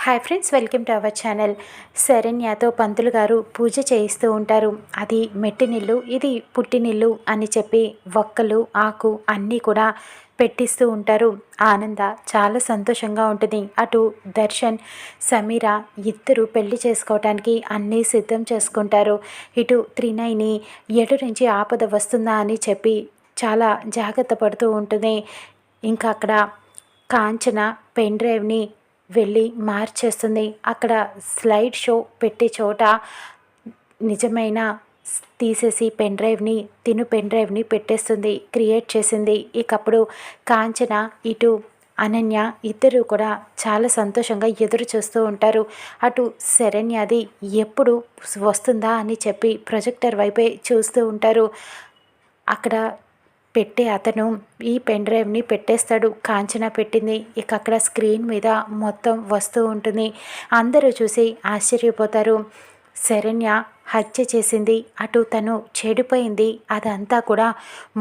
Hi friends, welcome to our channel. శరణ్యతో పంతులు గారు పూజ చేయిస్తూ ఉంటారు. అది మెట్టినిల్లు, ఇది పుట్టినిల్లు అని చెప్పి వక్కలు ఆకు అన్నీ కూడా పెట్టిస్తూ ఉంటారు. ఆనంద చాలా సంతోషంగా ఉంటుంది. అటు దర్శన్ సమీర ఇద్దరు పెళ్లి చేసుకోవటానికి అన్నీ సిద్ధం చేసుకుంటారు. ఇటు త్రినైని ఎటు నుంచి ఆపద వస్తుందా అని చెప్పి చాలా జాగ్రత్త పడుతూ ఉంటుంది. ఇంకా అక్కడ కాంచన పెన్ డ్రైవ్ని వెళ్ళి మార్చేస్తుంది. అక్కడ స్లైడ్ షో పెట్టే చోట నిజమైన తీసేసి పెన్ డ్రైవ్ని పెట్టేస్తుంది, క్రియేట్ చేసింది. ఇకప్పుడు కాంచన ఇటు అనన్య ఇద్దరు కూడా చాలా సంతోషంగా ఎదురు చూస్తూ ఉంటారు. అటు శరణ్యది ఎప్పుడు వస్తుందా అని చెప్పి ప్రొజెక్టర్ వైపే చూస్తూ ఉంటారు. అక్కడ పెట్టే అతను ఈ పెన్ డ్రైవ్ని పెట్టేస్తాడు. కాంచన పెట్టింది. ఇక అక్కడ స్క్రీన్ మీద మొత్తం వస్తూ ఉంటుంది. అందరూ చూసి ఆశ్చర్యపోతారు. శరణ్య హత్య చేసింది, అటు తను చెడిపోయింది, అదంతా కూడా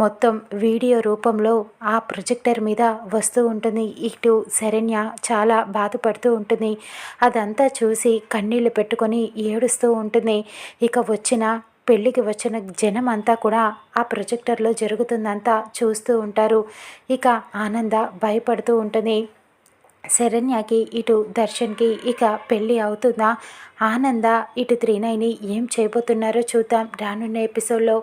మొత్తం వీడియో రూపంలో ఆ ప్రొజెక్టర్ మీద వస్తూ ఉంటుంది. ఇటు శరణ్య చాలా బాధపడుతూ ఉంటుంది. అదంతా చూసి కన్నీళ్లు పెట్టుకొని ఏడుస్తూ ఉంటుంది. ఇక పెళ్ళికి వచ్చిన జనం అంతా కూడా ఆ ప్రొజెక్టర్లో జరుగుతుందంతా చూస్తూ ఉంటారు. ఇక ఆనంద భయపడుతూ ఉంటుంది. శరణ్యకి ఇటు దర్శన్కి ఇక పెళ్ళి అవుతుందా? ఆనంద ఇటు త్రినైని ఏం చేయబోతున్నారో చూద్దాం రానున్న ఎపిసోడ్లో.